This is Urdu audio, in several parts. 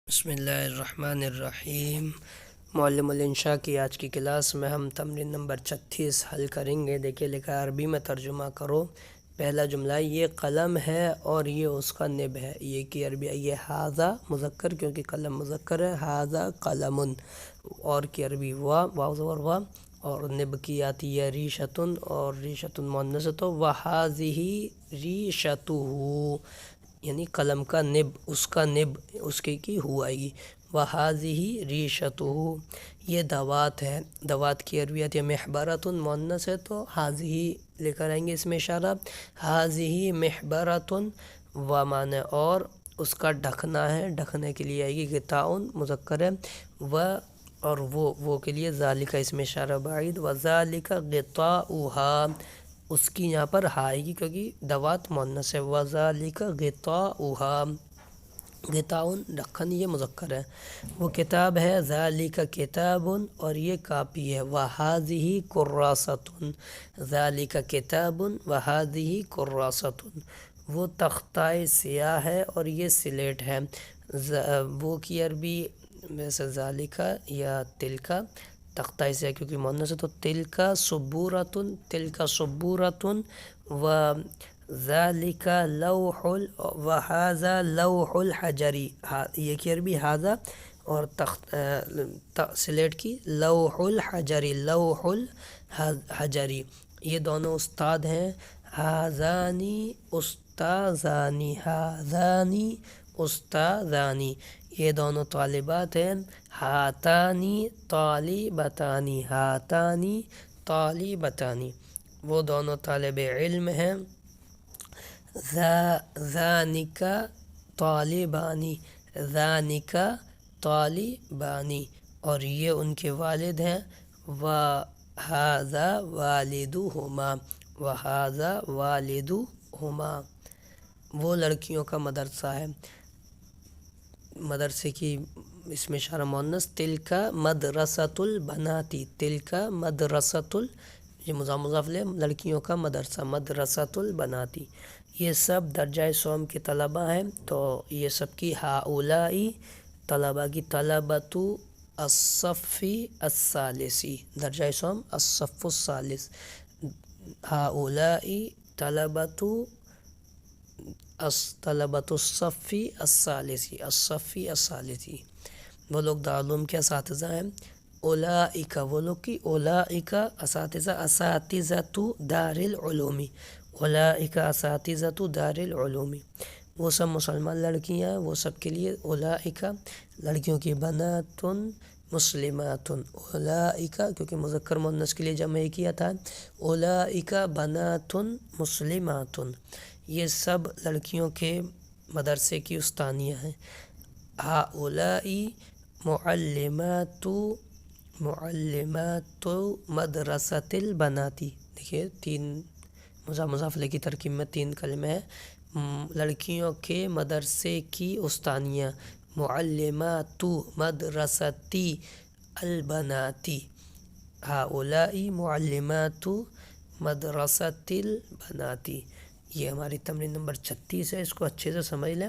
بسم اللہ الرحمن الرحیم۔ معلم الانشاء کی آج کی کلاس میں ہم تمرین نمبر 36 حل کریں گے۔ دیکھیے لکھا عربی میں ترجمہ کرو۔ پہلا جملہ یہ قلم ہے اور یہ اس کا نب ہے۔ یہ کی عربی یہ ھذا مذکر کیونکہ قلم مذکر ہے، ھذا قلم، اور کی عربی واو زبر وا، اور نب کی آتی ہے ریشتن، اور ریشتن مؤنث تو وھذہ ریشتہ، یعنی قلم کا نب، اس کا نب، اس کی ہو آئے گی، وھذہ ریشتہ۔ یہ دوات ہے، دوات کی عربی آتی ہے محبرۃ، مؤنث ہے تو ھذہ لے کر آئیں گے اس میں اشارہ، ھذہ محبرۃ، و معنی اور اس کا ڈھکنا ہے، ڈھکنے کے لیے آئے گی غطاء، مذکر ہے، و اور وہ کے لیے ذالک اس میں اشارہ بعید، وذالک غطاؤھا، اس کی یہاں پر ہا آئے گی کیونکہ دوات مؤنث ہے، وذالک غطاؤھا، غطاء ڈھکن، یہ مذکر ہے، وہ کتاب ہے، ذالک کتاب، اور یہ کاپی ہے، وھذہ کراسۃ، ذالک کتاب وھذہ کراسۃ، وہ تختہ سیاہ ہے اور یہ سلیٹ ہے، وہ کی عربی ویسے ذالک یا تلکا، تختہ سیاہ کیونکہ مؤنث ہے تو تلکا سبورۃ، تلکا سبورۃ، و ذالک لوح، وھذا لوح الحجر، یہ کی عربی ھذا، اور سلیٹ کی لوح الحجر، لوح الحجر، یہ دونوں استاد ہیں، ھذانی استاذانی، ھذانی استاذانی، یہ دونوں طالبات ہیں، ھاتانی طالبتانی، ھاتانی طالبتانی، وہ دونوں طالب علم ہیں، ذانک طالبانی، ذانک طالبانی، اور یہ ان کے والد ہیں، وھذا والدہما، وھذا والدہما، وہ لڑکیوں کا مدرسہ ہے، مدرسے کی اس میں اشارہ مؤنث، تلک مدرسۃ البنات، تلک مدرسۃ یہ مضاف لے، لڑکیوں کا مدرسہ، مدرسۃ البنات، یہ سب درجہ سوم کے طلبہ ہیں، تو یہ سب کی ہؤلاء طلبہ کی طلبۃ الصف الثالث، درجہ سوم الصف الثالث، ہؤلاء طلبۃ الصف الثالث، الصف الثالث، وہ لوگ دارالعلوم کے اساتذہ ہیں، اولئک وہ لوگ کی، اولئک اساتذہ، اساتذۃ دار العلوم، اولئک اساتذۃ دار العلوم، وہ سب مسلمان لڑکیاں ہیں، وہ سب کے لیے اولئک لڑکیوں کی، بنات مسلمات، اولئک کیونکہ مذکر مؤنث کے لیے جمع کیا تھا، اولئک بنات مسلمات، یہ سب لڑکیوں کے مدرسے کی استانیاں ہیں، ہؤلاء معلمات، معلمات مدرسۃ البنات، دیکھیے تین مضاف لے کی ترکیب میں تین کلمے ہیں، لڑکیوں کے مدرسے کی استانیاں، معلمات مدرسۃ البنات، ہؤلاء معلمات مدرسۃ البنات۔ یہ ہماری تمرین نمبر 36 ہے، اس کو اچھے سے سمجھ لیں،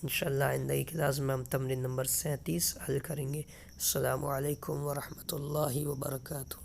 انشاءاللہ آئندہ کی کلاس میں ہم تمرین نمبر 37 حل کریں گے۔ السلام علیکم ورحمۃ اللہ وبرکاتہ۔